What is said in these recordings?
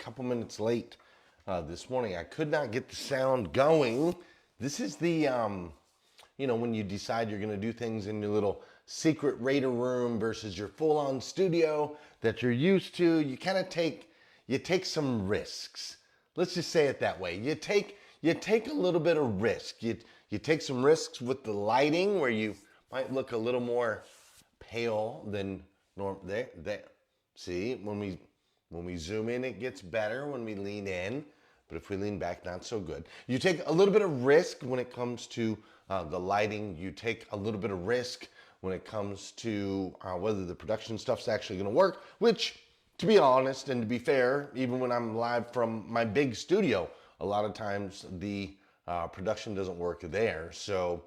couple minutes late this morning. I could not get the sound going. This is the, when you decide you're going to do things in your little secret Raider room versus your full-on studio that you're used to. You kind of take some risks. Let's just say it that way. You take a little bit of risk. You take some risks with the lighting where you might look a little more pale than normal. There. See, when we zoom in, it gets better when we lean in, but if we lean back, not so good. You take a little bit of risk when it comes to the lighting. You take a little bit of risk when it comes to whether the production stuff's actually going to work, which, to be honest and to be fair, even when I'm live from my big studio, a lot of times the production doesn't work there. So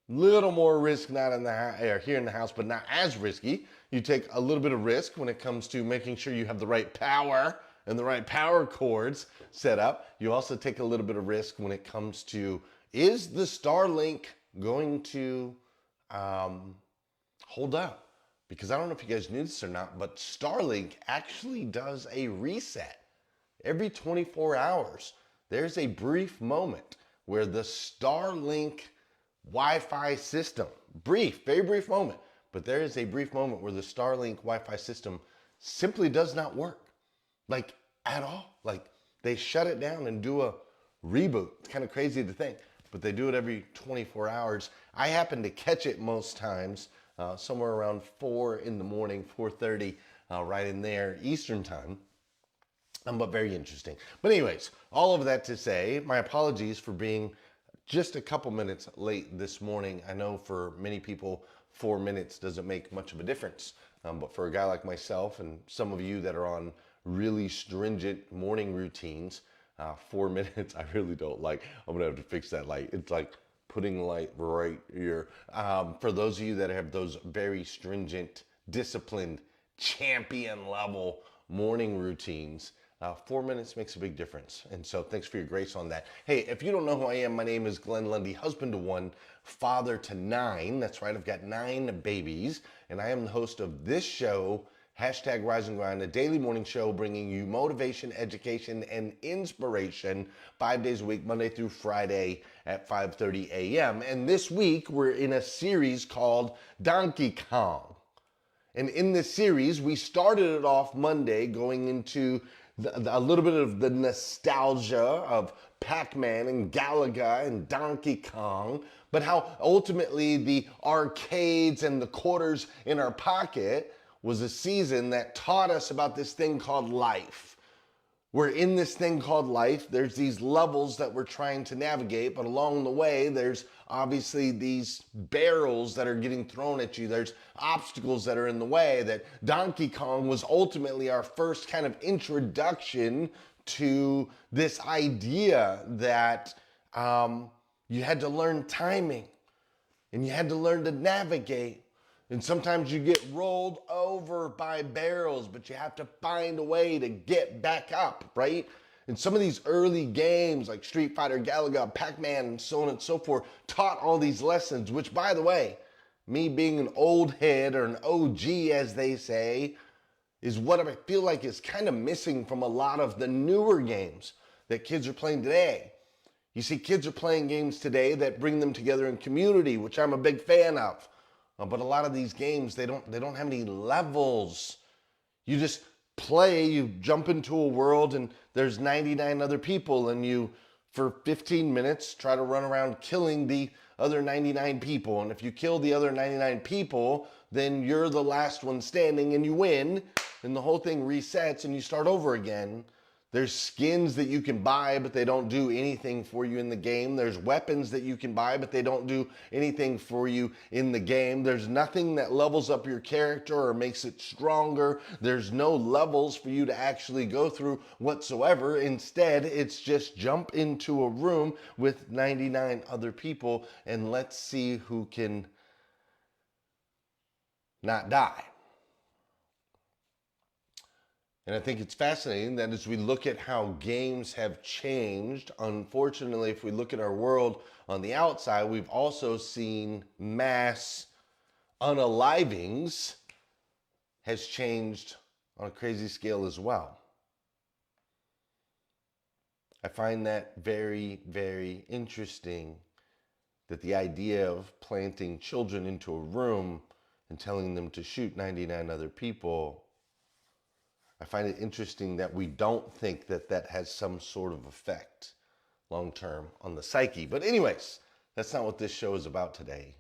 little more risk not in the here in the house, but not as risky. You take a little bit of risk when it comes to making sure you have the right power and the right power cords set up. You also take a little bit of risk when it comes to, is the Starlink going to hold up? Because I don't know if you guys knew this or not, but Starlink actually does a reset. Every 24 hours, there's a brief moment where the Starlink Wi-Fi system, very brief moment, but there is a brief moment where the Starlink Wi-Fi system simply does not work, like at all. Like they shut it down and do a reboot. It's kind of crazy to think, but they do it every 24 hours. I happen to catch it most times somewhere around 4 in the morning, 4:30, right in there, Eastern time. But very interesting. But anyways, all of that to say, my apologies for being just a couple minutes late this morning. I know for many people, 4 minutes doesn't make much of a difference. But for a guy like myself and some of you that are on really stringent morning routines, 4 minutes I really don't like. I'm gonna have to fix that light. It's like putting the light right here. For those of you that have those very stringent, disciplined, champion level morning routines, 4 minutes makes a big difference. And so thanks for your grace on that. Hey, if you don't know who I am, my name is Glenn Lundy, husband to 1, father to 9. That's right, I've got 9 babies. And I am the host of this show, hashtag Rise and Grind, a daily morning show bringing you motivation, education, and inspiration 5 days a week, Monday through Friday at 5:30 a.m. And this week, we're in a series called Donkey Kong. And in this series, we started it off Monday going into a little bit of the nostalgia of Pac-Man and Galaga and Donkey Kong, but how ultimately the arcades and the quarters in our pocket was a season that taught us about this thing called life. We're in this thing called life. There's these levels that we're trying to navigate, but along the way, there's obviously these barrels that are getting thrown at you. There's obstacles that are in the way. That Donkey Kong was ultimately our first kind of introduction to this idea that you had to learn timing and you had to learn to navigate. And sometimes you get rolled over by barrels, but you have to find a way to get back up, right? And some of these early games like Street Fighter, Galaga, Pac-Man, and so on and so forth taught all these lessons, which, by the way, me being an old head or an OG, as they say, is what I feel like is kind of missing from a lot of the newer games that kids are playing today. You see, kids are playing games today that bring them together in community, which I'm a big fan of. But a lot of these games, they don't have any levels. You just play, you jump into a world and there's 99 other people and you, for 15 minutes, try to run around killing the other 99 people. And if you kill the other 99 people, then you're the last one standing and you win and the whole thing resets and you start over again. There's skins that you can buy, but they don't do anything for you in the game. There's weapons that you can buy, but they don't do anything for you in the game. There's nothing that levels up your character or makes it stronger. There's no levels for you to actually go through whatsoever. Instead, it's just jump into a room with 99 other people and let's see who can not die. And I think it's fascinating that as we look at how games have changed, unfortunately, if we look at our world on the outside, we've also seen mass unalivings has changed on a crazy scale as well. I find that very, very interesting that the idea of planting children into a room and telling them to shoot 99 other people, I find it interesting that we don't think that that has some sort of effect long term on the psyche. But, anyways, that's not what this show is about today.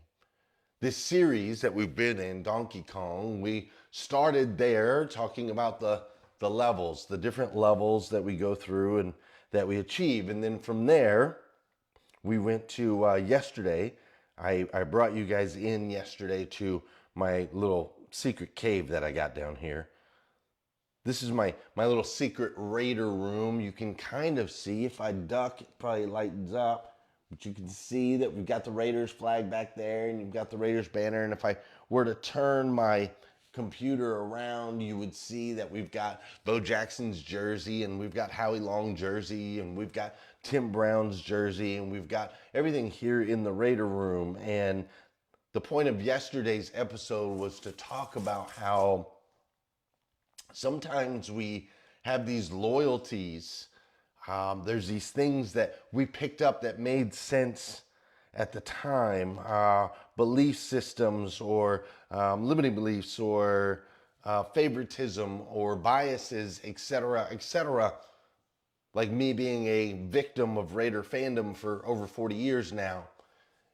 This series that we've been in, Donkey Kong, we started there talking about the levels, the different levels that we go through and that we achieve. And then from there, we went to yesterday. I brought you guys in yesterday to my little secret cave that I got down here. This is my little secret raider room. You can kind of see, if I duck, it probably lightens up. But you can see that we've got the Raiders flag back there, and you've got the Raiders banner. And if I were to turn my computer around, you would see that we've got Bo Jackson's jersey, and we've got Howie Long jersey, and we've got Tim Brown's jersey, and we've got everything here in the Raider room. And the point of yesterday's episode was to talk about how sometimes we have these loyalties. There's these things that we picked up that made sense at the time, belief systems or limiting beliefs or favoritism or biases, etc., etc. Like me being a victim of Raider fandom for over 40 years now.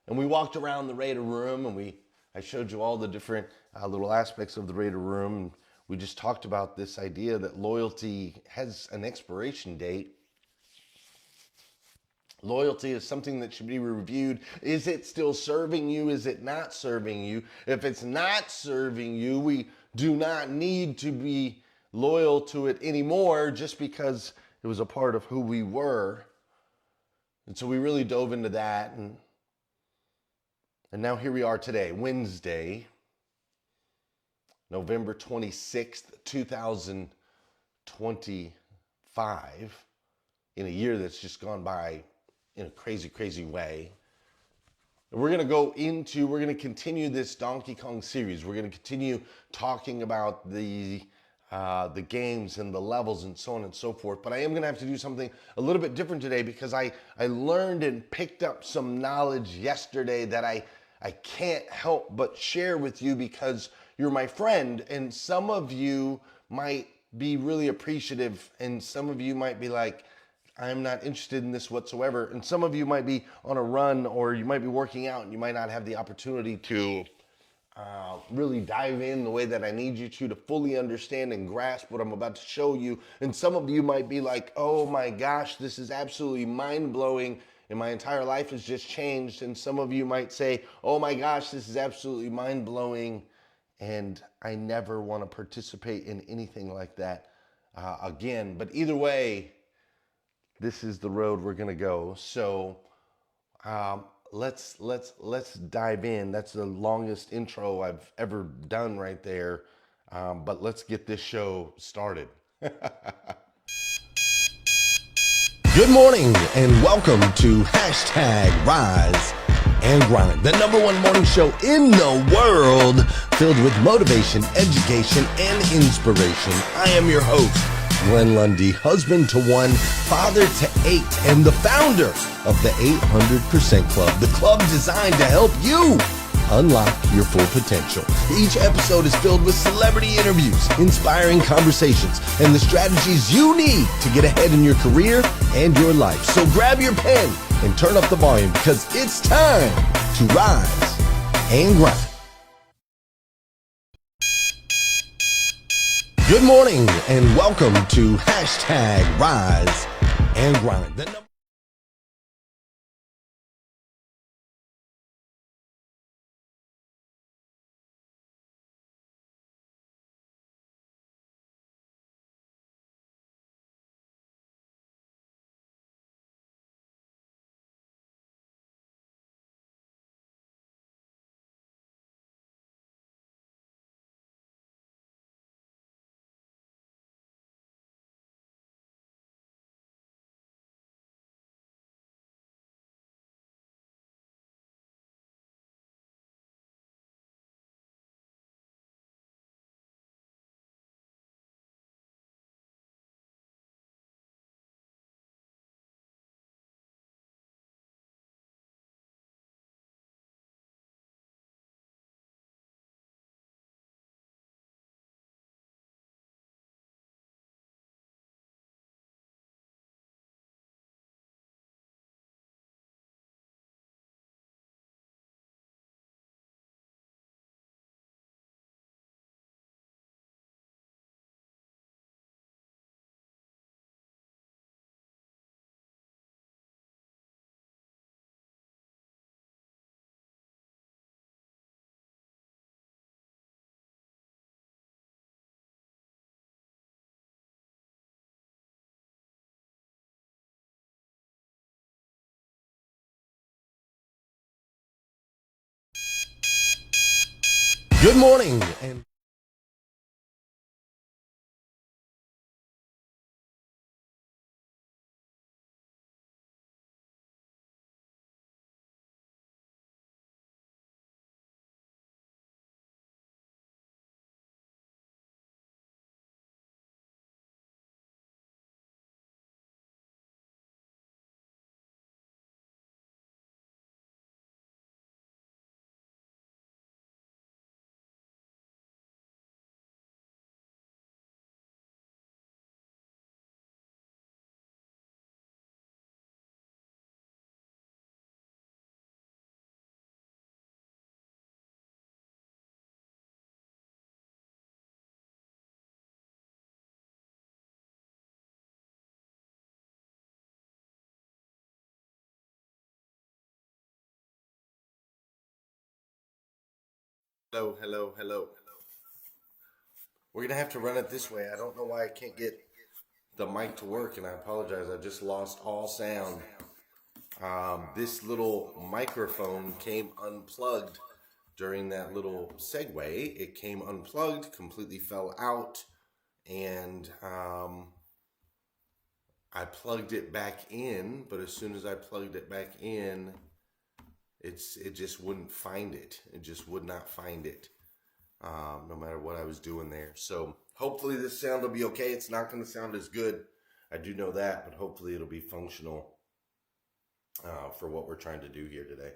And we walked around the Raider room, and I showed you all the different little aspects of the Raider room. And we just talked about this idea that loyalty has an expiration date. Loyalty is something that should be reviewed. Is it still serving you? Is it not serving you? If it's not serving you, we do not need to be loyal to it anymore just because it was a part of who we were. And so we really dove into that. And now here we are today, Wednesday, November 26th, 2025, in a year that's just gone by in a crazy, crazy way. And we're going to continue this Donkey Kong series. We're going to continue talking about the games and the levels and so on and so forth. But I am going to have to do something a little bit different today because I learned and picked up some knowledge yesterday that I can't help but share with you because you're my friend, and some of you might be really appreciative, and some of you might be like, I'm not interested in this whatsoever. And some of you might be on a run, or you might be working out, and you might not have the opportunity to really dive in the way that I need you to fully understand and grasp what I'm about to show you. And some of you might be like, oh my gosh, this is absolutely mind-blowing, and my entire life has just changed. And some of you might say, oh my gosh, this is absolutely mind-blowing, and I never want to participate in anything like that again. But either way, this is the road we're gonna go. So let's dive in. That's the longest intro I've ever done right there. But let's get this show started. Good morning and welcome to #Rise and Grind, the #1 morning show in the world filled with motivation, education, and inspiration. I am your host, Glenn Lundy, husband to 1, father to 8, and the founder of the 800% Club, the club designed to help you unlock your full potential. Each episode is filled with celebrity interviews, inspiring conversations, and the strategies you need to get ahead in your career and your life. So grab your pen and turn up the volume because it's time to rise and grind. Good morning and welcome to #Rise and Grind. Good morning. And hello, hello, hello. We're gonna have to run it this way. I don't know why I can't get the mic to work, and I apologize. I just lost all sound. This little microphone came unplugged during that little segue. It came unplugged, completely fell out, and I plugged it back in. But as soon as I plugged it back in, it just wouldn't find it. It just would not find it, no matter what I was doing there. So hopefully this sound will be okay. It's not going to sound as good. I do know that, but hopefully it'll be functional for what we're trying to do here today.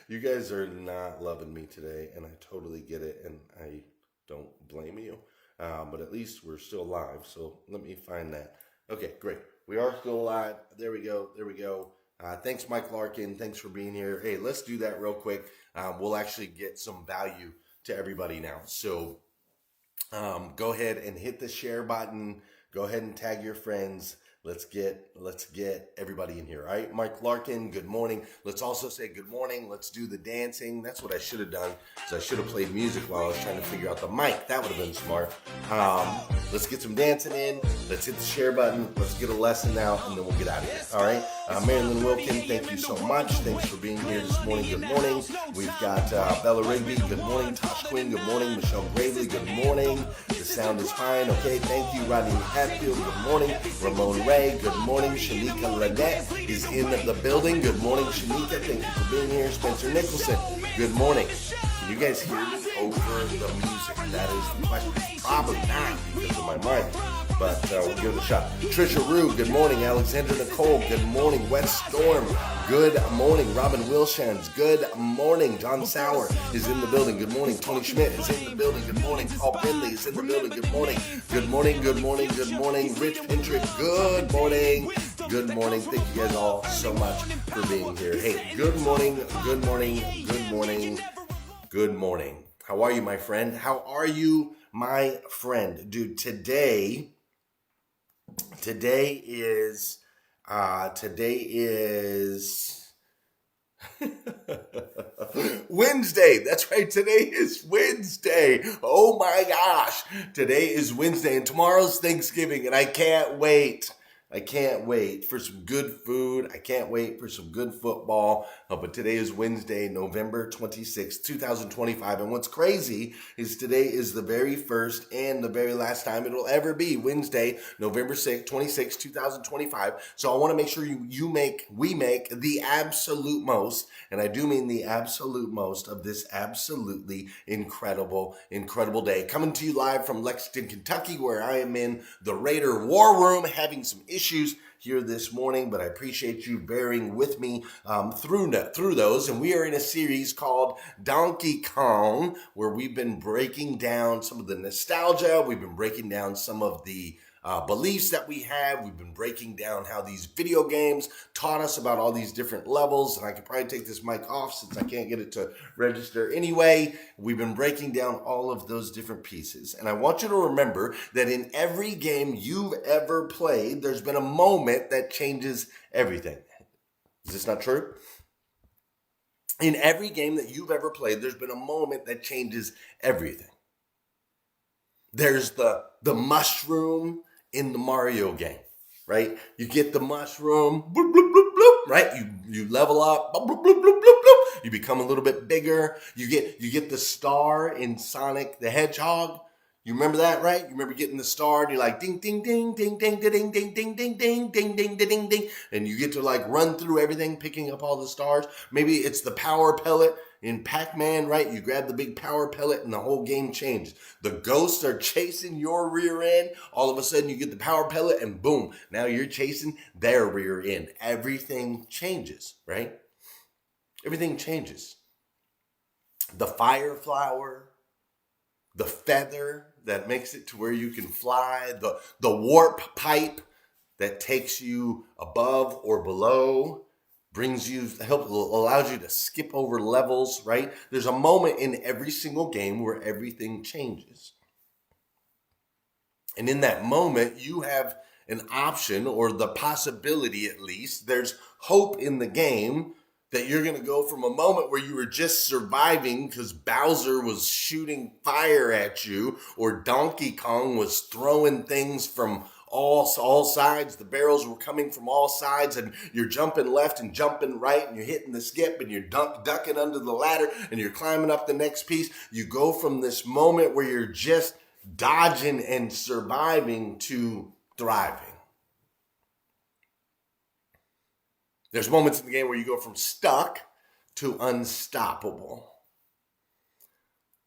You guys are not loving me today, and I totally get it, and I don't blame you. But at least we're still live, so let me find that. Okay, great. We are still live. There we go. There we go. Thanks, Mike Larkin. Thanks for being here. Hey, let's do that real quick. We'll actually get some value to everybody now. So go ahead and hit the share button. Go ahead and tag your friends. Let's get everybody in here. All right, Mike Larkin, good morning. Let's also say good morning. Let's do the dancing. That's what I should have done, because I should have played music while I was trying to figure out the mic. That would have been smart. Let's get some dancing in. Let's hit the share button. Let's get a lesson out, and then we'll get out of here. All right, Marilyn Wilkin, thank you so much. Thanks for being here this morning. Good morning. We've got Bella Rigby. Good morning. Tosh Quinn. Good morning. Michelle Gravely. Good morning. The sound is fine. Okay, thank you. Rodney Hatfield. Good morning. Ramon Ray. Good morning. Shanika Lynette is in the building. Good morning, Shanika. Thank you for being here. Spencer Nicholson. Good morning. Can you guys hear me over the music? That is the question. Probably not because of my mic, but we'll give it a shot. Trisha Rue, good morning. Alexandra Nicole, good morning. West Storm, good morning. Robin Wilshans, good morning. John Sauer is in the building. Good morning. Tony Schmidt is in the building. Good morning. Paul Finley is in the building. Good morning. Good morning. Good morning. Good morning. Rich Pintrick, good morning. Good morning. Thank you guys all so much for being here. Hey, good morning. Good morning. Good morning. Good morning. How are you, my friend? How are you, my friend? Dude, today is Wednesday. That's right. Today is Wednesday. Oh my gosh. Today is Wednesday, and tomorrow's Thanksgiving, and I can't wait. I can't wait for some good food. I can't wait for some good football. But today is Wednesday, November 26th, 2025. And what's crazy is today is the very first and the very last time it'll ever be Wednesday, November 26th, 2025. So I want to make sure we make the absolute most, and I do mean the absolute most of this absolutely incredible day. Coming to you live from Lexington, Kentucky, where I am in the Raider War Room having some issues here this morning, but I appreciate you bearing with me through those. And we are in a series called Donkey Kong, where we've been breaking down some of the nostalgia. We've been breaking down some of the beliefs that we have. We've been breaking down how these video games taught us about all these different levels. And I could probably take this mic off since I can't get it to register anyway. We've been breaking down all of those different pieces. And I want you to remember that in every game you've ever played, there's been a moment that changes everything. Is this not true? In every game that you've ever played, there's been a moment that changes everything. There's the mushroom in the Mario game, right? You get the mushroom, bloop, bloop, bloop, bloop, right? You level up, bloop, bloop, bloop, bloop, bloop. You become a little bit bigger. You get the star in Sonic the Hedgehog. You remember that, right? You remember getting the star and you're like ding ding ding ding ding ding ding ding ding ding ding ding ding ding ding, and you get to like run through everything picking up all the stars. Maybe it's the power pellet in Pac-Man, right? You grab the big power pellet and the whole game changes. The ghosts are chasing your rear end. All of a sudden you get the power pellet and boom, now you're chasing their rear end. Everything changes, right? Everything changes. The fire flower, the feather that makes it to where you can fly, the warp pipe that takes you above or below, allows you to skip over levels, right? There's a moment in every single game where everything changes. And in that moment, you have an option, or the possibility at least, there's hope in the game that you're going to go from a moment where you were just surviving because Bowser was shooting fire at you, or Donkey Kong was throwing things from all sides. The barrels were coming from all sides, and you're jumping left and jumping right, and you're hitting the skip, and you're ducking under the ladder, and you're climbing up the next piece. You go from this moment where you're just dodging and surviving to thriving. There's moments in the game where you go from stuck to unstoppable.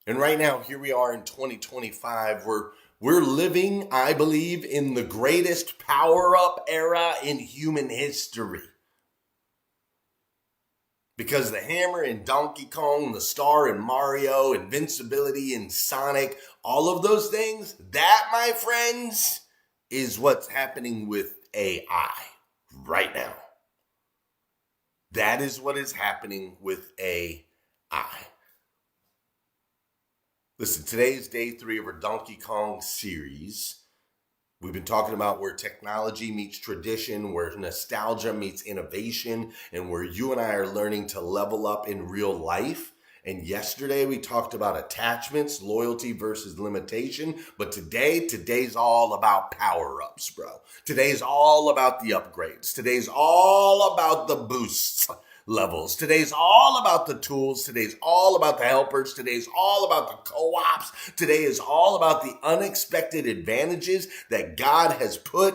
And right now, here we are in 2025, we're living, I believe, in the greatest power-up era in human history. Because the hammer in Donkey Kong, the star in Mario, invincibility in Sonic, all of those things, that, my friends, is what's happening with AI right now. That is what is happening with AI. Listen, today is day 3 of our Donkey Kong series. We've been talking about where technology meets tradition, where nostalgia meets innovation, and where you and I are learning to level up in real life. And yesterday we talked about attachments, loyalty versus limitation. But today's all about power-ups, bro. Today's all about the upgrades. Today's all about the boosts levels. Today's all about the tools. Today's all about the helpers. Today's all about the co-ops. Today is all about the unexpected advantages that God has put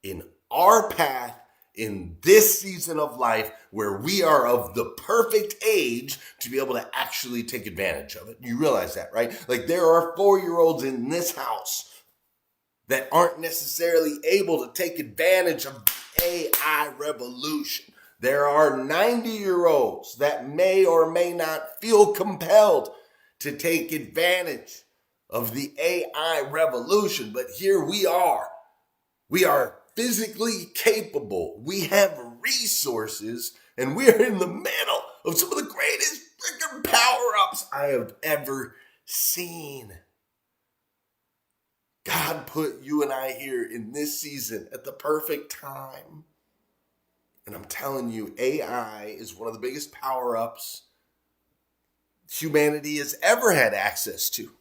in our path in this season of life, where we are of the perfect age to be able to actually take advantage of it. You realize that, right? Like, there are 4-year-olds in this house that aren't necessarily able to take advantage of the AI revolution. There are 90-year-olds that may or may not feel compelled to take advantage of the AI revolution. But here we are. We are physically capable. We have resources, and we are in the middle of some of the greatest freaking power-ups I have ever seen. God put you and I here in this season at the perfect time. And I'm telling you, AI is one of the biggest power-ups humanity has ever had access to.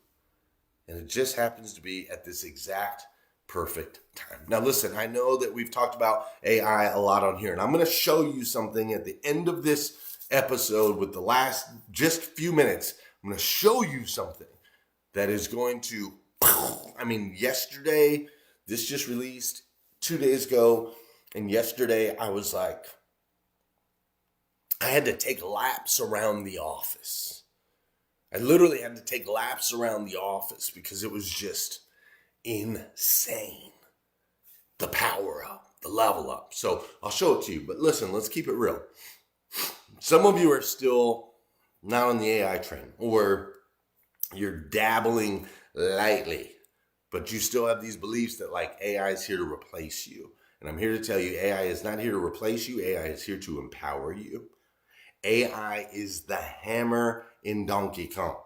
And it just happens to be at this exact perfect time. Now listen, I know that we've talked about AI a lot on here, and I'm going to show you something at the end of this episode with the last just few minutes. I'm going to show you something that is going to, yesterday, this just released 2 days ago, and yesterday I was like, I had to take laps around the office. I literally had to take laps around the office because it was just insane. The power up, the level up. So I'll show it to you, but listen, let's keep it real. Some of you are still not on the AI train, or you're dabbling lightly, but you still have these beliefs that like AI is here to replace you. And I'm here to tell you, AI is not here to replace you. AI is here to empower you. AI is the hammer in Donkey Kong.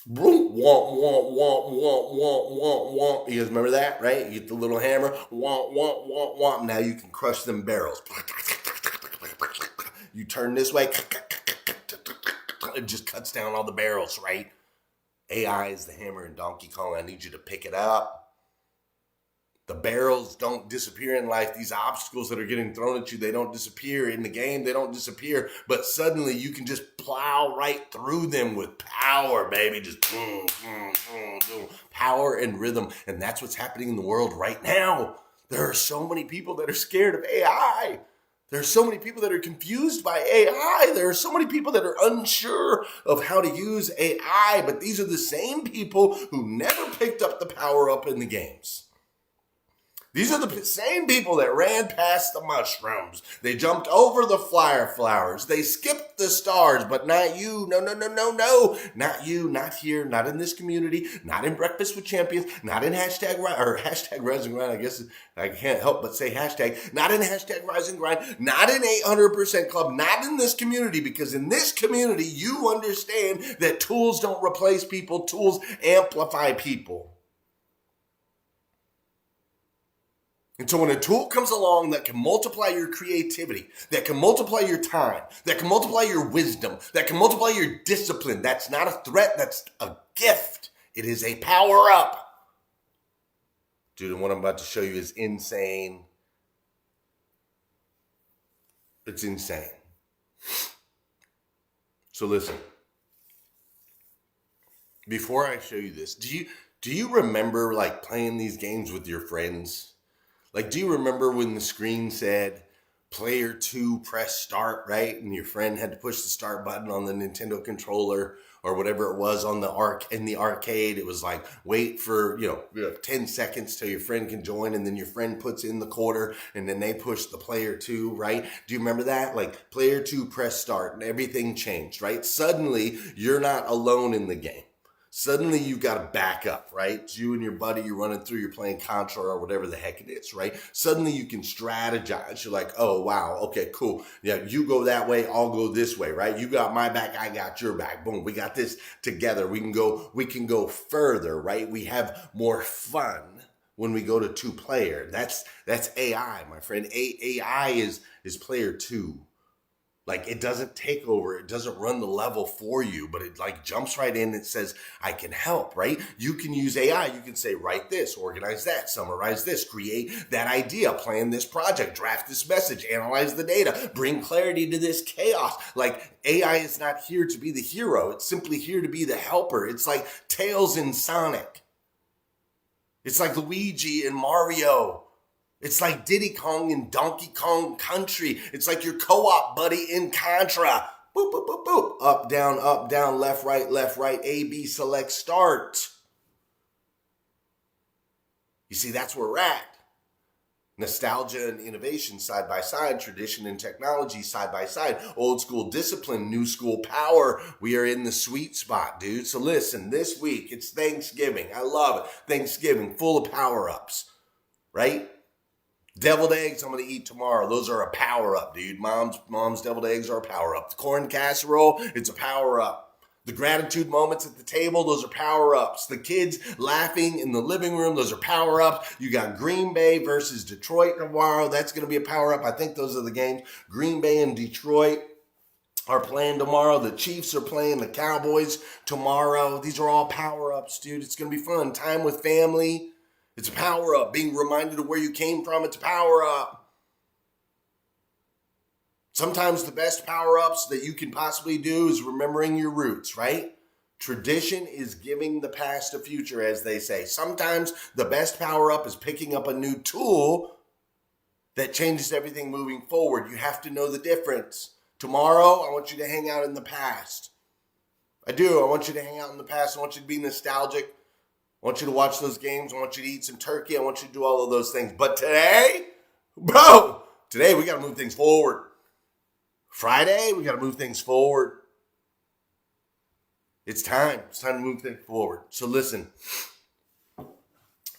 Womp, womp, womp, womp, womp, womp, womp, womp. You guys remember that, right? You get the little hammer. Womp, womp, womp, womp. Now you can crush them barrels. You turn this way. It just cuts down all the barrels, right? AI is the hammer in Donkey Kong. I need you to pick it up. The barrels don't disappear in life. These obstacles that are getting thrown at you, they don't disappear. In the game, they don't disappear. But suddenly you can just plow right through them with power, baby. Just power and rhythm. And that's what's happening in the world right now. There are so many people that are scared of AI. There are so many people that are confused by AI. There are so many people that are unsure of how to use AI, but these are the same people who never picked up the power up in the games. These are the same people that ran past the mushrooms. They jumped over the flowers. They skipped the stars, but not you. No. Not you, not here, not in this community, not in Breakfast with Champions, not in hashtag Rise and Grind. I guess I can't help but say hashtag. Not in hashtag Rise and Grind, not in 800% Club, not in this community, because in this community, you understand that tools don't replace people. Tools amplify people. And so when a tool comes along that can multiply your creativity, that can multiply your time, that can multiply your wisdom, that can multiply your discipline, that's not a threat, that's a gift. It is a power up. Dude, and what I'm about to show you is insane. It's insane. So listen, before I show you this, do you remember like playing these games with your friends? Like, do you remember when the screen said, player 2, press start, right? And your friend had to push the start button on the Nintendo controller or whatever it was on in the arcade. It was like, wait for, 10 seconds till your friend can join, and then your friend puts in the quarter, and then they push the player 2, right? Do you remember that? Like, player 2, press start, and everything changed, right? Suddenly, you're not alone in the game. Suddenly you've got to back up, right? It's you and your buddy, you're running through, you're playing Contra or whatever the heck it is, right? Suddenly you can strategize. You're like, oh, wow, okay, cool. Yeah, you go that way, I'll go this way, right? You got my back, I got your back. Boom, we got this together. We can go further, right? We have more fun when we go to 2-player. That's AI, my friend. AI is player 2. Like, it doesn't take over. It doesn't run the level for you, but it like jumps right in and says, I can help, right? You can use AI. You can say, write this, organize that, summarize this, create that idea, plan this project, draft this message, analyze the data, bring clarity to this chaos. Like, AI is not here to be the hero. It's simply here to be the helper. It's like Tails in Sonic. It's like Luigi in Mario. It's like Diddy Kong in Donkey Kong Country. It's like your co-op buddy in Contra. Boop, boop, boop, boop. Up, down, left, right, A, B, select, start. You see, that's where we're at. Nostalgia and innovation side by side, tradition and technology side by side, old school discipline, new school power. We are in the sweet spot, dude. So listen, this week, it's Thanksgiving. I love it. Thanksgiving, full of power-ups, right? Deviled eggs I'm going to eat tomorrow. Those are a power-up, dude. Mom's deviled eggs are a power-up. The corn casserole, it's a power-up. The gratitude moments at the table, those are power-ups. The kids laughing in the living room, those are power-ups. You got Green Bay versus Detroit tomorrow. That's going to be a power-up. I think those are the games. Green Bay and Detroit are playing tomorrow. The Chiefs are playing the Cowboys tomorrow. These are all power-ups, dude. It's going to be fun. Time with family. It's a power-up. Being reminded of where you came from, it's a power-up. Sometimes the best power-ups that you can possibly do is remembering your roots, right? Tradition is giving the past a future, as they say. Sometimes the best power-up is picking up a new tool that changes everything moving forward. You have to know the difference. Tomorrow, I want you to hang out in the past. I do. I want you to hang out in the past. I want you to be nostalgic. I want you to watch those games. I want you to eat some turkey. I want you to do all of those things. But today, today we got to move things forward. Friday, we got to move things forward. It's time. It's time to move things forward. So listen,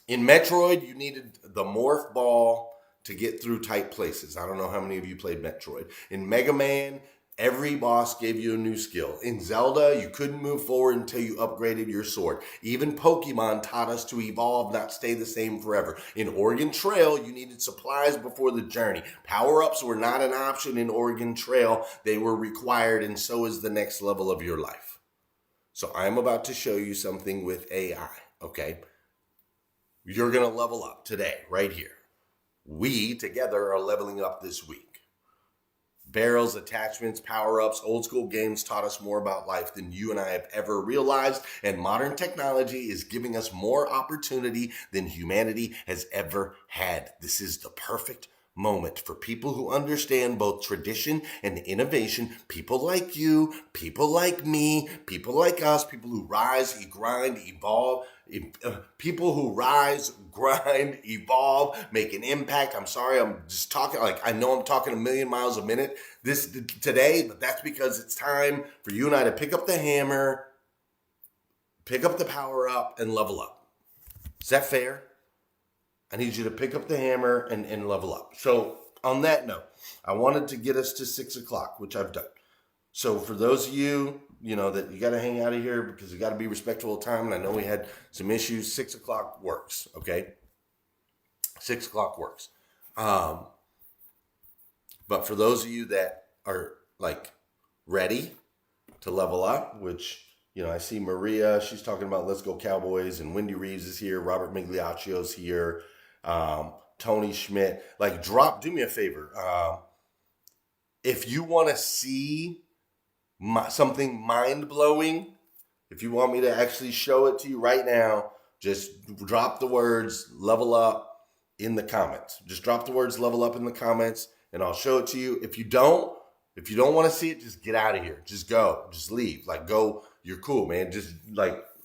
in Metroid, you needed the morph ball to get through tight places. I don't know how many of you played Metroid. In Mega Man, every boss gave you a new skill. In Zelda, you couldn't move forward until you upgraded your sword. Even Pokemon taught us to evolve, not stay the same forever. In Oregon Trail, you needed supplies before the journey. Power-ups were not an option in Oregon Trail. They were required, and so is the next level of your life. So I'm about to show you something with AI, okay? You're going to level up today, right here. We, together, are leveling up this week. barrels, attachments, power-ups, old school games taught us more about life than you and I have ever realized, and modern technology is giving us more opportunity than humanity has ever had. This is the perfect moment for people who understand both tradition and innovation, people like you, people like me, people like us, people who rise, grind, evolve, people who rise, grind, evolve, make an impact. I'm sorry, I'm just talking like I know I'm talking a million miles a minute today, but that's because it's time for you and I to pick up the hammer, pick up the power up, and level up. Is that fair? I need you to pick up the hammer and level up. So on that note, I wanted to get us to 6 o'clock, which I've done. So for those of you, that you got to hang out of here because you got to be respectful of time. And I know we had some issues. 6 o'clock works. Okay. 6 o'clock works. But for those of you that are like ready to level up, which, I see Maria, she's talking about Let's Go Cowboys, and Wendy Reeves is here. Robert Migliaccio's here. Tony Schmidt, do me a favor. If you want to see something mind-blowing, if you want me to actually show it to you right now, just drop the words level up in the comments. Just drop the words level up in the comments and I'll show it to you. If you don't want to see it, just get out of here. Just go. Just leave. Go. You're cool, man. Just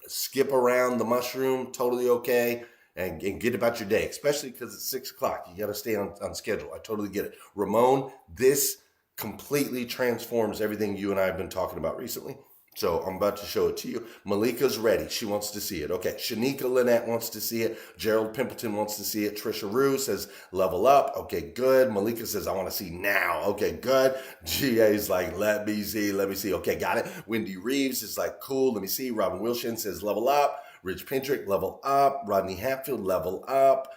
skip around the mushroom. Totally okay. And get about your day, especially because it's 6 o'clock. You got to stay on schedule. I totally get it. Ramon, this completely transforms everything you and I have been talking about recently. So I'm about to show it to you. Malika's ready. She wants to see it. Okay. Shanika Lynette wants to see it. Gerald Pimpleton wants to see it. Trisha Rue says, level up. Okay, good. Malika says, I want to see now. Okay, good. GA's like, let me see. Okay, got it. Wendy Reeves is like, cool. Let me see. Robin Wilshin says, level up. Rich Pendrick, level up. Rodney Hatfield, level up.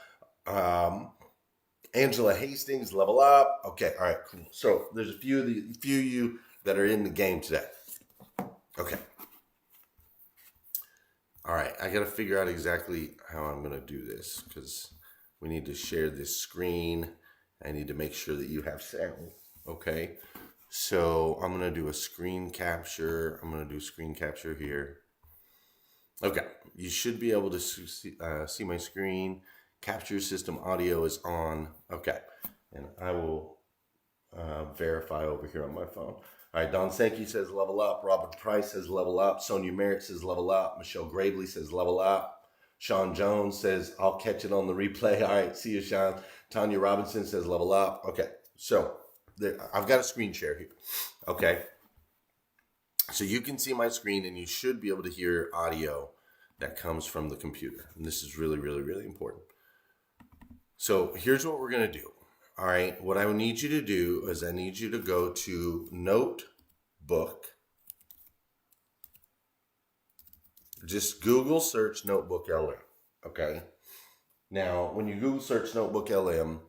Angela Hastings, level up. Okay, all right, cool. So there's a few of you that are in the game today. Okay. All right, I got to figure out exactly how I'm going to do this because we need to share this screen. I need to make sure that you have sound. Okay, so I'm going to do a screen capture. I'm going to do screen capture here. Okay, you should be able to see my screen. Capture system audio is on. Okay, and I will verify over here on my phone. All right, Don Sankey says level up. Robert Price says level up. Sonia Merritt says level up. Michelle Gravely says level up. Sean Jones says I'll catch it on the replay. All right, see you, Sean. Tanya Robinson says level up. Okay, so I've got a screen share here. Okay. So you can see my screen and you should be able to hear audio that comes from the computer. And this is really, really, really important. So here's what we're going to do. All right. What I need you to do is I need you to go to Notebook. Just Google search Notebook LM. Okay. Now, when you Google search Notebook LM,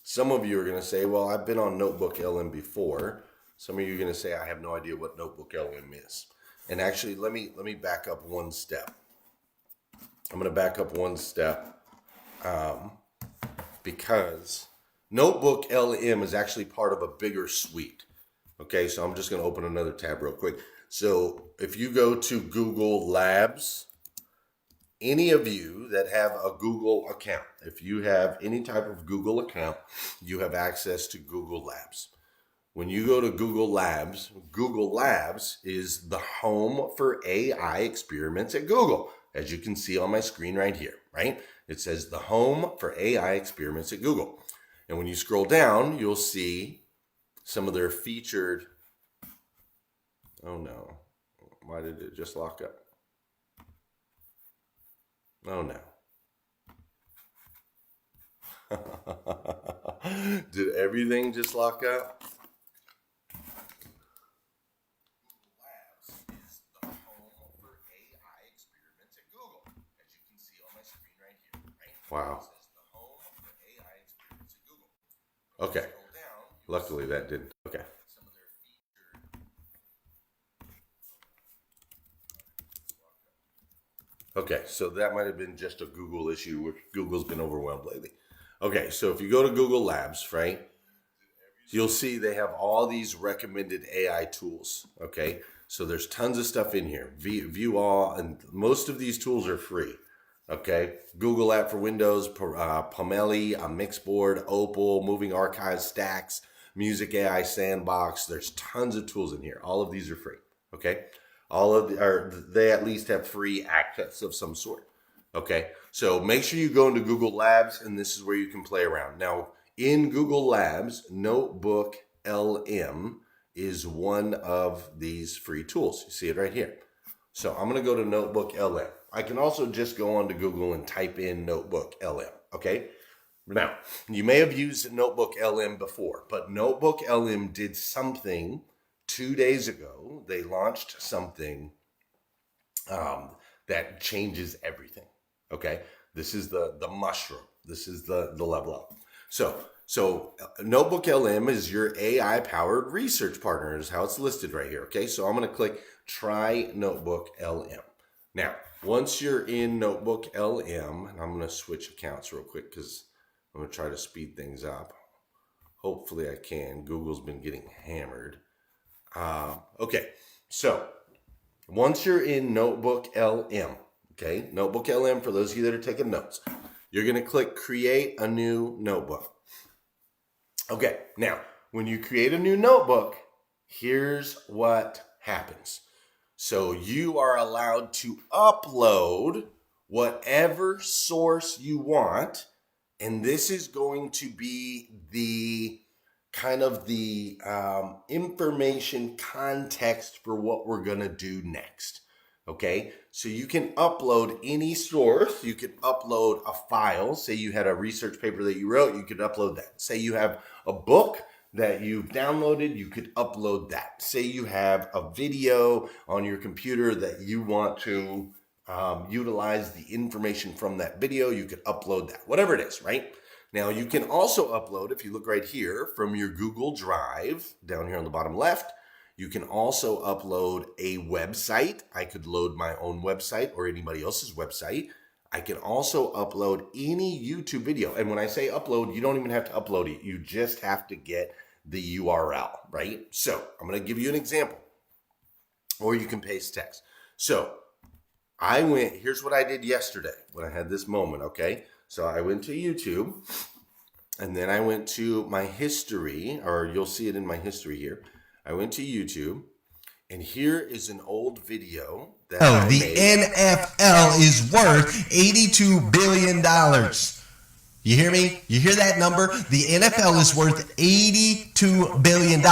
some of you are going to say, well, I've been on Notebook LM before. Some of you are going to say, I have no idea what Notebook LM is. And actually, let me back up one step. I'm going to back up one step because Notebook LM is actually part of a bigger suite. Okay, so I'm just going to open another tab real quick. So if you go to Google Labs, any of you that have a Google account, if you have any type of Google account, you have access to Google Labs. When you go to Google Labs is the home for AI experiments at Google, as you can see on my screen right here, right? It says the home for AI experiments at Google. And when you scroll down, you'll see some of their featured, oh no, why did it just lock up? Oh no. Did everything just lock up? Wow. Okay. Luckily that didn't. Okay. Okay, so that might have been just a Google issue, which Google's been overwhelmed lately. Okay, so if you go to Google Labs, right? you'll see they have all these recommended AI tools. Okay, so there's tons of stuff in here. View all, and most of these tools are free. Okay, Google app for Windows, Pomeli, a Mixboard, Opal, Moving Archives, Stacks, Music AI Sandbox. There's tons of tools in here. All of these are free. Okay, they at least have free access of some sort. Okay, so make sure you go into Google Labs, and this is where you can play around. Now, in Google Labs, Notebook LM is one of these free tools. You see it right here. So I'm going to go to Notebook LM. I can also just go onto Google and type in Notebook LM. Okay. Now, you may have used Notebook LM before, but Notebook LM did something 2 days ago. They launched something that changes everything. Okay. This is the mushroom. This is the level up. So Notebook LM is your AI powered research partner, is how it's listed right here. Okay. So I'm going to click try Notebook LM. Now, once you're in Notebook LM, and I'm going to switch accounts real quick because I'm going to try to speed things up. Hopefully I can. Google's been getting hammered. Okay. So once you're in Notebook LM, okay, Notebook LM, for those of you that are taking notes, you're going to click create a new notebook. Okay, now, when you create a new notebook, here's what happens. So you are allowed to upload whatever source you want, and this is going to be the kind of the information context for what we're going to do next. Okay, so you can upload any source. You can upload a file. Say you had a research paper that you wrote, you could upload that. Say you have a book that you've downloaded, you could upload that. Say you have a video on your computer that you want to utilize the information from that video, you could upload that. Whatever it is, right? Now you can also upload, if you look right here, from your Google Drive, down here on the bottom left, you can also upload a website. I could load my own website or anybody else's website. I can also upload any YouTube video. And when I say upload, you don't even have to upload it. You just have to get the URL, right? So I'm going to give you an example. Or you can paste text. So here's what I did yesterday when I had this moment, okay? So I went to YouTube, and then I went to my history, or you'll see it in my history here. I went to YouTube, and here is an old video that I the made. NFL is worth $82 billion. You hear me? You hear that number? The NFL is worth $82 billion.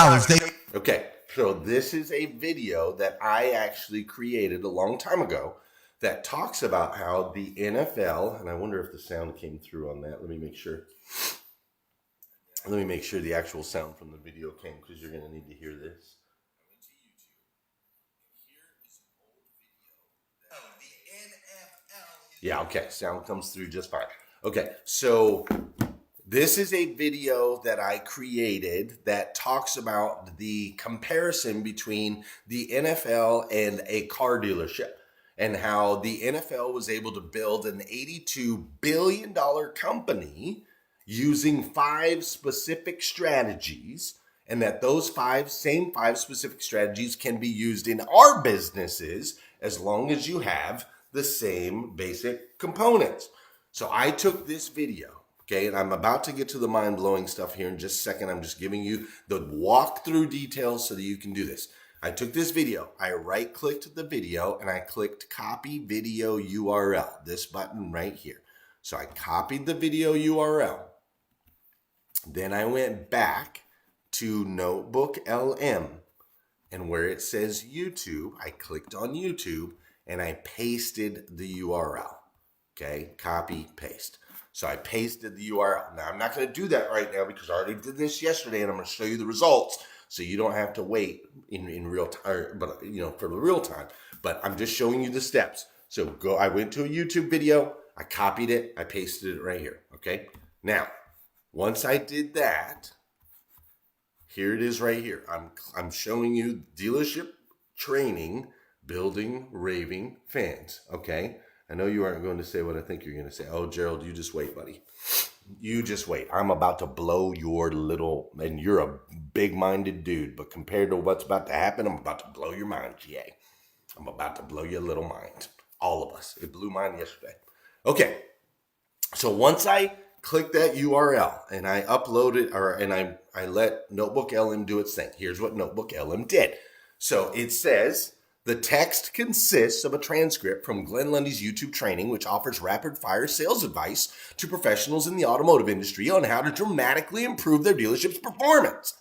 Okay, so this is a video that I actually created a long time ago that talks about how the NFL, and I wonder if the sound came through on that. Let me make sure. Let me make sure the actual sound from the video came, because you're going to need to hear this. Yeah, okay, sound comes through just fine. Okay, so this is a video that I created that talks about the comparison between the NFL and a car dealership, and how the NFL was able to build an $82 billion company using 5 specific strategies, and that those same five specific strategies can be used in our businesses as long as you have the same basic components. So I took this video, okay, and I'm about to get to the mind-blowing stuff here in just a second. I'm just giving you the walkthrough details so that you can do this. I took this video, I right-clicked the video, and I clicked copy video URL, this button right here. So I copied the video URL. Then I went back to Notebook LM, and where it says YouTube, I clicked on YouTube and I pasted the URL. Okay, copy, paste. So I pasted the URL. Now I'm not going to do that right now because I already did this yesterday, and I'm going to show you the results so you don't have to wait in real time, but for the real time. But I'm just showing you the steps. So I went to a YouTube video, I copied it, I pasted it right here. Okay, now once I did that, here it is right here. I'm showing you dealership training, building raving fans. Okay, I know you aren't going to say what I think you're going to say. Oh, Gerald, you just wait, buddy. You just wait. I'm about to blow your little, and you're a big-minded dude, but compared to what's about to happen, I'm about to blow your mind, GA. I'm about to blow your little mind. All of us. It blew mine yesterday. Okay. So once I click that URL and I upload it, and I let Notebook LM do its thing. Here's what Notebook LM did. So it says the text consists of a transcript from Glenn Lundy's YouTube training, which offers rapid fire sales advice to professionals in the automotive industry on how to dramatically improve their dealership's performance.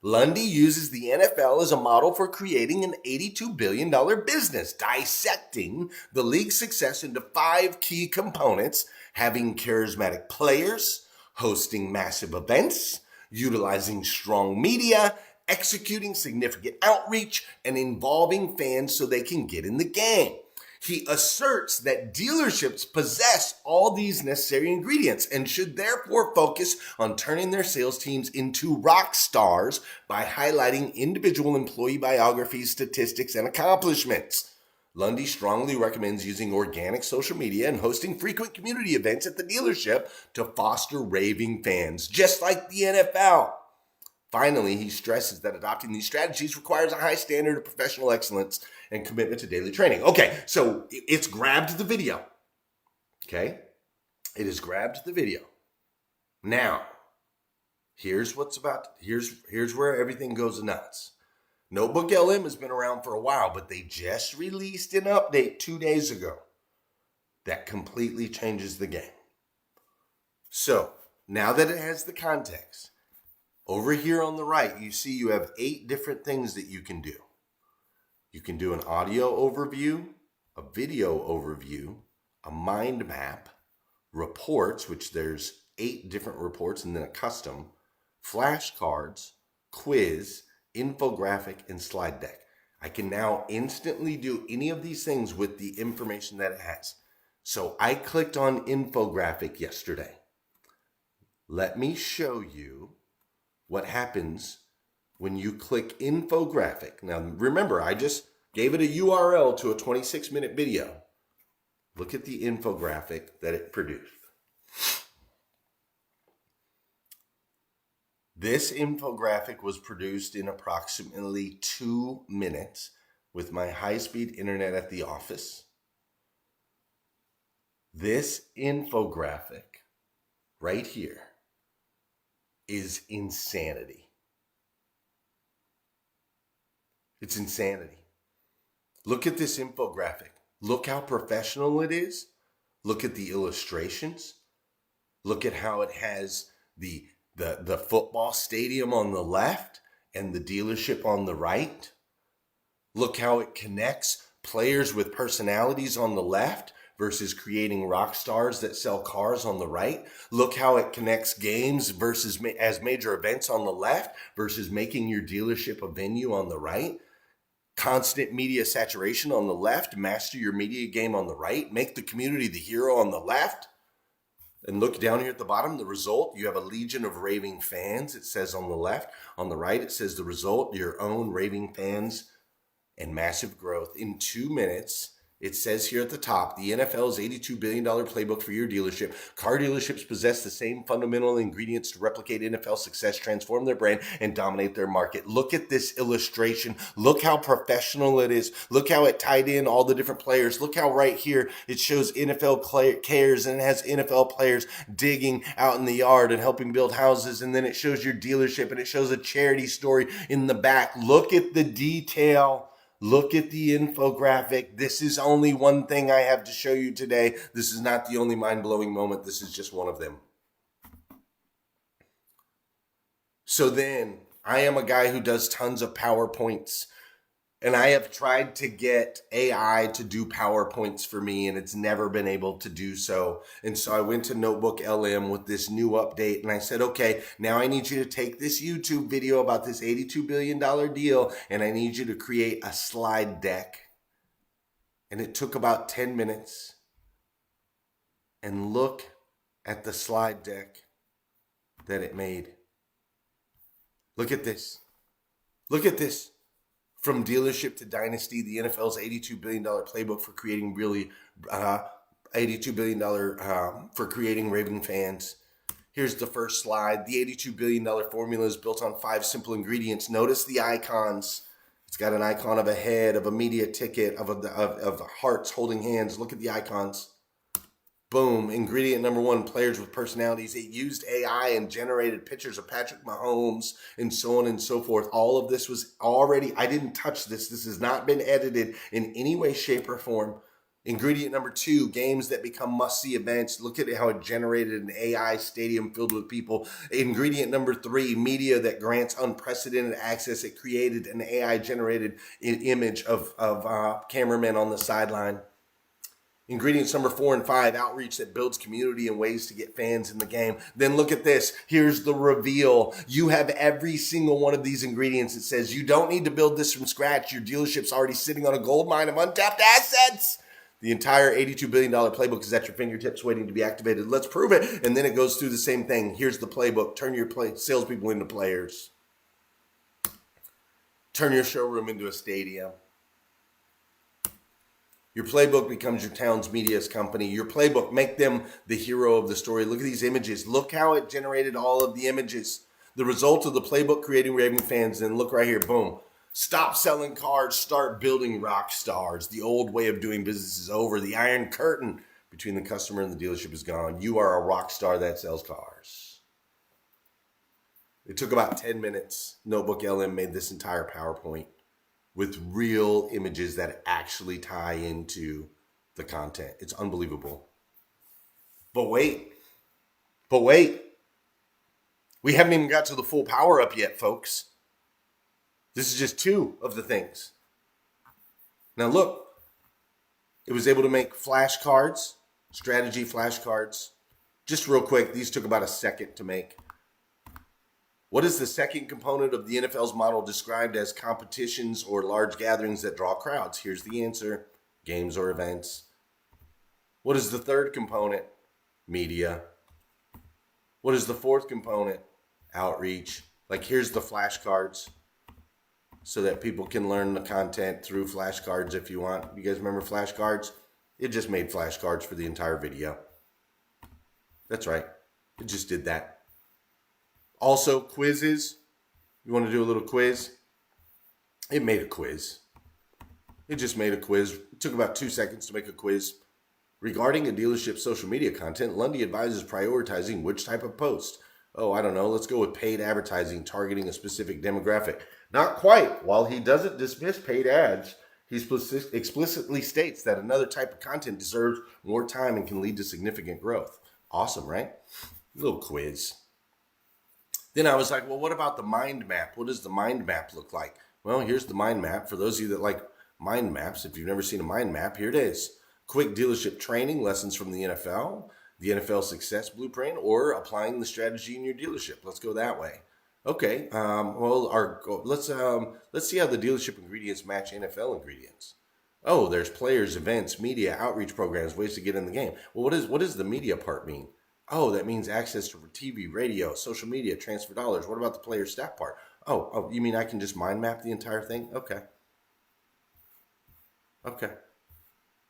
Lundy uses the NFL as a model for creating an $82 billion business, dissecting the league's success into 5 key components: having charismatic players, hosting massive events, utilizing strong media, executing significant outreach, and involving fans so they can get in the game. He asserts that dealerships possess all these necessary ingredients and should therefore focus on turning their sales teams into rock stars by highlighting individual employee biographies, statistics, and accomplishments. Lundy strongly recommends using organic social media and hosting frequent community events at the dealership to foster raving fans, just like the NFL. Finally, he stresses that adopting these strategies requires a high standard of professional excellence and commitment to daily training. Okay, so it's grabbed the video. Okay? It has grabbed the video. Now, here's where everything goes nuts. Notebook LM has been around for a while, but they just released an update 2 days ago that completely changes the game. So, now that it has the context, over here on the right, you see you have 8 different things that you can do. You can do an audio overview, a video overview, a mind map, reports, which there's 8 different reports, and then a custom, flashcards, quiz, infographic, and slide deck. I can now instantly do any of these things with the information that it has. So I clicked on infographic yesterday. Let me show you what happens when you click infographic. Now, remember, I just gave it a URL to a 26-minute video. Look at the infographic that it produced. This infographic was produced in approximately 2 minutes with my high-speed internet at the office. This infographic right here is insanity. It's insanity. Look at this infographic. Look how professional it is. Look at the illustrations. Look at how it has the football stadium on the left and the dealership on the right. Look how it connects players with personalities on the left versus creating rock stars that sell cars on the right. Look how it connects games versus as major events on the left versus making your dealership a venue on the right. Constant media saturation on the left. Master your media game on the right. Make the community the hero on the left. And look down here at the bottom, the result, you have a legion of raving fans. It says on the left. On the right, it says the result, your own raving fans and massive growth. In 2 minutes, it says here at the top, the NFL's $82 billion playbook for your dealership. Car dealerships possess the same fundamental ingredients to replicate NFL success, transform their brand, and dominate their market. Look at this illustration. Look how professional it is. Look how it tied in all the different players. Look how right here it shows NFL cares, and it has NFL players digging out in the yard and helping build houses. And then it shows your dealership, and it shows a charity story in the back. Look at the detail. Look at the infographic. This is only one thing I have to show you today. This is not the only mind-blowing moment. This is just one of them. So then, I am a guy who does tons of PowerPoints, and I have tried to get AI to do PowerPoints for me, and it's never been able to do so. And so I went to Notebook LM with this new update, and I said, okay, now I need you to take this YouTube video about this $82 billion deal, and I need you to create a slide deck. And it took about 10 minutes. And look at the slide deck that it made. Look at this. Look at this. From dealership to dynasty, the NFL's $82 billion playbook for creating $82 billion for creating raving fans. Here's the first slide. The $82 billion formula is built on 5 simple ingredients. Notice the icons. It's got an icon of a head, of a media ticket, of hearts holding hands. Look at the icons. Boom. Ingredient number 1, players with personalities. It used AI and generated pictures of Patrick Mahomes and so on and so forth. All of this was already, I didn't touch this. This has not been edited in any way, shape, or form. Ingredient number 2, games that become must-see events. Look at how it generated an AI stadium filled with people. Ingredient number 3, media that grants unprecedented access. It created an AI-generated image of cameramen on the sideline. Ingredients number 4 and 5, outreach that builds community and ways to get fans in the game. Then look at this. Here's the reveal. You have every single one of these ingredients. It says you don't need to build this from scratch. Your dealership's already sitting on a gold mine of untapped assets. The entire $82 billion playbook is at your fingertips waiting to be activated. Let's prove it. And then it goes through the same thing. Here's the playbook. Turn your salespeople into players. Turn your showroom into a stadium. Your playbook becomes your town's media's company. Your playbook, make them the hero of the story. Look at these images. Look how it generated all of the images. The result of the playbook creating raving fans. And look right here, boom. Stop selling cars, start building rock stars. The old way of doing business is over. The iron curtain between the customer and the dealership is gone. You are a rock star that sells cars. It took about 10 minutes. Notebook LM made this entire PowerPoint with real images that actually tie into the content. It's unbelievable. But wait. We haven't even got to the full power up yet, folks. This is just 2 of the things. Now look, it was able to make flashcards, strategy flashcards. Just real quick, these took about a second to make. What is the second component of the NFL's model described as competitions or large gatherings that draw crowds? Here's the answer: games or events. What is the third component? Media. What is the fourth component? Outreach. Like, here's the flashcards so that people can learn the content through flashcards if you want. You guys remember flashcards? It just made flashcards for the entire video. That's right. It just did that. Also, quizzes. You want to do a little quiz? It made a quiz. It just made a quiz. It took about 2 seconds to make a quiz. Regarding a dealership's social media content, Lundy advises prioritizing which type of post. Oh, I don't know. Let's go with paid advertising targeting a specific demographic. Not quite. While he doesn't dismiss paid ads, he explicitly states that another type of content deserves more time and can lead to significant growth. Awesome, right? A little quiz. Then I was like, well, what about the mind map? What does the mind map look like? Well, here's the mind map. For those of you that like mind maps, if you've never seen a mind map, here it is. Quick dealership training, lessons from the NFL success blueprint, or applying the strategy in your dealership. Let's go that way. Okay. Let's see how the dealership ingredients match NFL ingredients. Oh, there's players, events, media, outreach programs, ways to get in the game. Well, what does the media part mean? Oh, that means access to TV, radio, social media, transfer dollars. What about the player staff part? Oh, you mean I can just mind map the entire thing? Okay.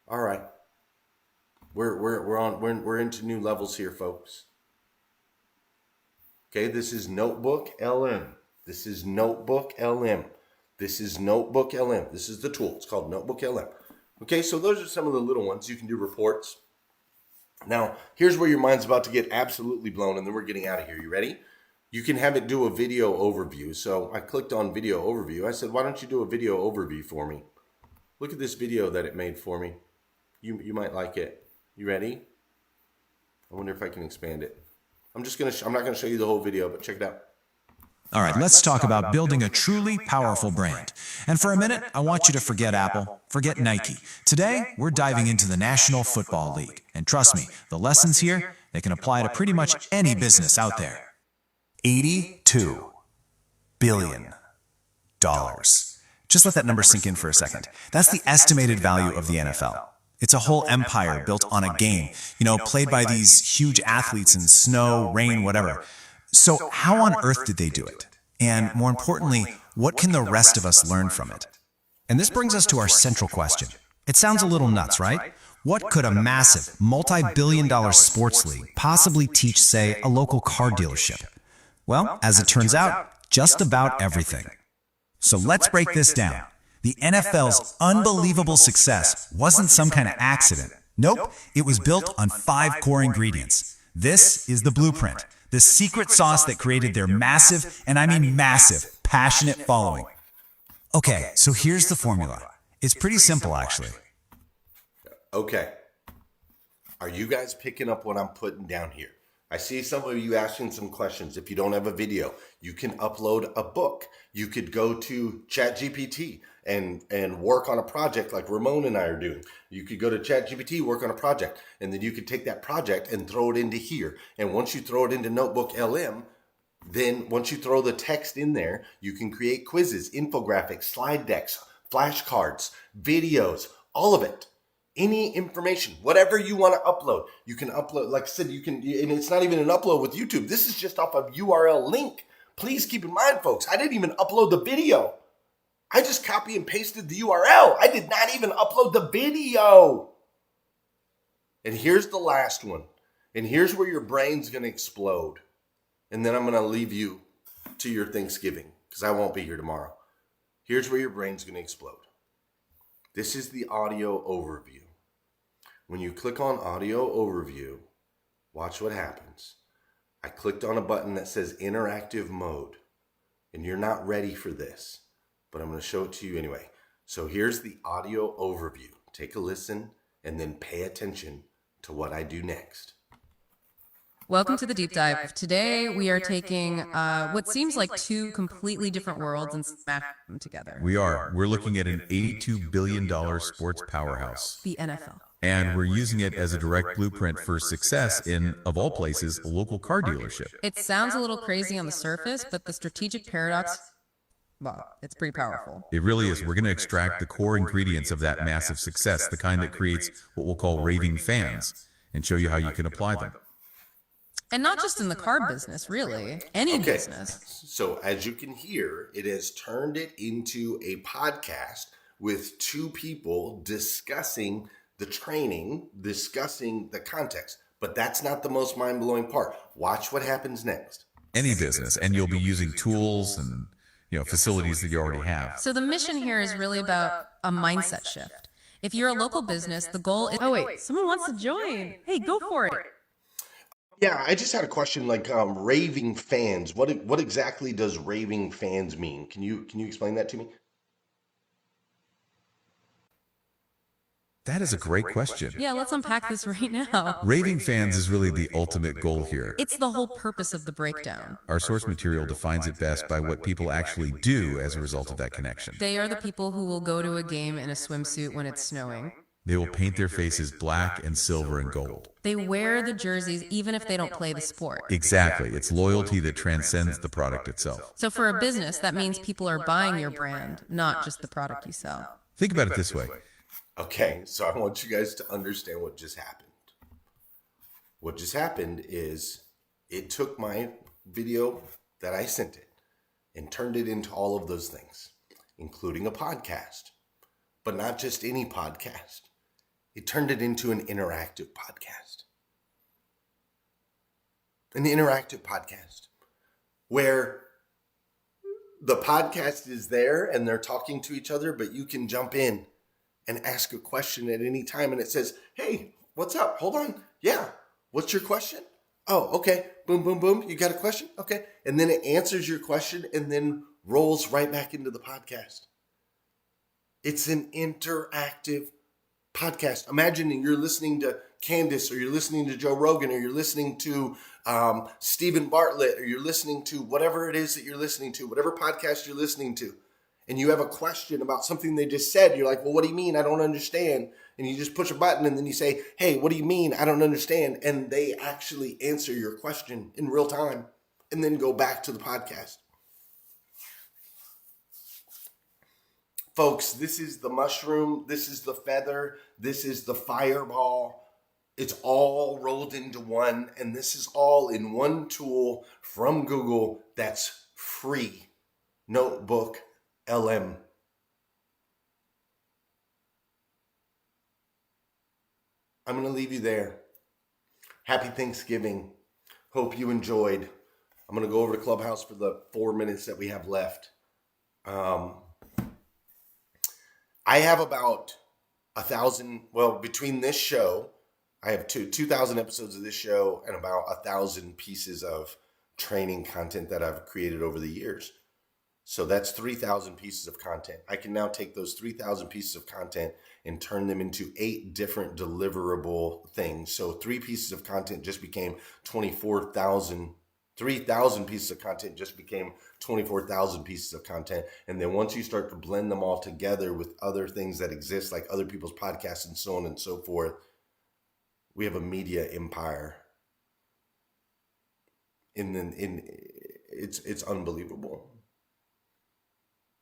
All right. We're into new levels here, folks. Okay, this is Notebook LM. This is Notebook LM. This is Notebook LM. This is the tool. It's called Notebook LM. Okay, so those are some of the little ones. You can do reports. Now, here's where your mind's about to get absolutely blown, and then we're getting out of here. You ready? You can have it do a video overview. So I clicked on video overview. I said, why don't you do a video overview for me? Look at this video that it made for me. You might like it. You ready? I wonder if I can expand it. I'm not gonna show you the whole video, but check it out. All right, let's talk about building a truly powerful brand. And for a minute, I want you to forget Apple, forget Nike. Today, we're diving into the National Football League. And trust me, the lessons here, they can apply to pretty much any business out there. $82 billion. Just let that number sink in for a second. That's the estimated value of the NFL. It's a whole empire built on a game, played by these huge athletes in snow, rain, whatever. So how on earth did they do it? And more importantly, what can the rest of us learn from it? And this brings us to our central question. It sounds a little nuts, right? What could a massive, multi-billion-dollar sports league possibly teach, say, a local car dealership? Well, as it turns out, just about everything. So let's break this down. The NFL's unbelievable success wasn't some kind of accident. Nope, it was built on 5 core ingredients. This is the blueprint, the secret sauce that created their massive, and I mean massive, passionate following. Okay, so here's the formula. It's pretty simple, actually. Okay. Are you guys picking up what I'm putting down here? I see some of you asking some questions. If you don't have a video, you can upload a book. You could go to ChatGPT and work on a project like Ramon and I are doing. You could go to ChatGPT, work on a project, and then you could take that project and throw it into here. And once you throw it into Notebook LM, then once you throw the text in there, you can create quizzes, infographics, slide decks, flashcards, videos, all of it. Any information, whatever you want to upload, you can upload. Like I said, you can, and it's not even an upload with YouTube. This is just off of URL link. Please keep in mind, folks, I didn't even upload the video. I just copy and pasted the URL. I did not even upload the video. And here's the last one. And here's where your brain's going to explode. And then I'm going to leave you to your Thanksgiving because I won't be here tomorrow. Here's where your brain's going to explode. This is the audio overview. When you click on audio overview, watch what happens. I clicked on a button that says interactive mode, and you're not ready for this, but I'm going to show it to you anyway. So here's the audio overview. Take a listen and then pay attention to what I do next. Welcome to the deep dive. Today we are taking what seems like 2 completely different worlds and smashing them together. We are. We're looking at an $82 billion sports powerhouse. The NFL. And we're using it as a direct blueprint for success in, of all places, a local car dealership. It sounds a little crazy on the surface, but the strategic paradox, well, it's pretty powerful. It really is. We're going to extract the core ingredients of that massive success, the kind that creates what we'll call raving fans, and show you how you can apply them. And not just in the car business, really. Any business. So as you can hear, it has turned it into a podcast with 2 people discussing the training, discussing the context. But that's not the most mind-blowing part. Watch what happens next. Any business, and you'll be using tools and facilities that you already have. So the mission here is really about a mindset shift. If you're a local business, the goal is... Oh, wait. Someone wants to join. Hey, go for it. Yeah, I just had a question like raving fans. What exactly does raving fans mean? Can you explain that to me? That is a great question. Yeah, let's unpack this right now. Raving fans is really the ultimate goal here. It's the whole purpose of the breakdown. Our source material defines it best by what people actually do as a result of that connection. They are the people who will go to a game in a swimsuit when it's snowing. They will paint their faces black and silver and gold. They wear the jerseys even if they don't play the sport. Exactly. It's loyalty that transcends the product itself. So for a business, that means people are buying your brand, not just the product you sell. Think about it this way. Okay, so I want you guys to understand what just happened. What just happened is it took my video that I sent it and turned it into all of those things, including a podcast, but not just any podcast. It turned it into an interactive podcast. An interactive podcast where the podcast is there and they're talking to each other, but you can jump in and ask a question at any time. And it says, hey, what's up? Hold on. Yeah. What's your question? Oh, okay. Boom, boom, boom. You got a question? Okay. And then it answers your question and then rolls right back into the podcast. It's an interactive podcast. Imagine you're listening to Candace, or you're listening to Joe Rogan, or you're listening to Stephen Bartlett, or you're listening to whatever it is that you're listening to, whatever podcast you're listening to, and you have a question about something they just said. You're like, well, what do you mean? I don't understand. And you just push a button and then you say, hey, what do you mean? I don't understand. And they actually answer your question in real time and then go back to the podcast. Folks, this is the mushroom, this is the feather, this is the fireball. It's all rolled into one, and this is all in one tool from Google that's free. Notebook LM. I'm going to leave you there. Happy Thanksgiving. Hope you enjoyed. I'm going to go over to Clubhouse for the 4 minutes that we have left. I have about 1,000, well, between this show, I have 2,000 episodes of this show and about 1,000 pieces of training content that I've created over the years. So that's 3,000 pieces of content. I can now take those 3,000 pieces of content and turn them into 8 different deliverable things. So 3 pieces of content just became 24,000. 3,000 pieces of content just became 24,000 pieces of content. And then once you start to blend them all together with other things that exist, like other people's podcasts and so on and so forth, we have a media empire. It's unbelievable.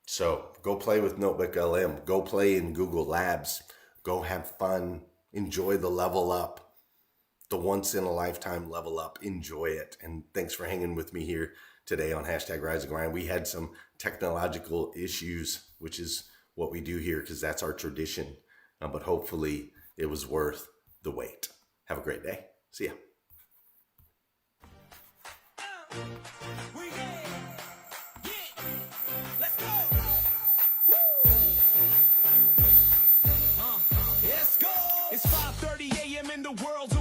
So go play with Notebook LM. Go play in Google Labs. Go have fun. Enjoy the level up. The once in a lifetime level up. Enjoy it. And thanks for hanging with me here today on #RiseAndGrind. We had some technological issues, which is what we do here because that's our tradition. But hopefully it was worth the wait. Have a great day. See ya. It's 5:30 a.m. in the world's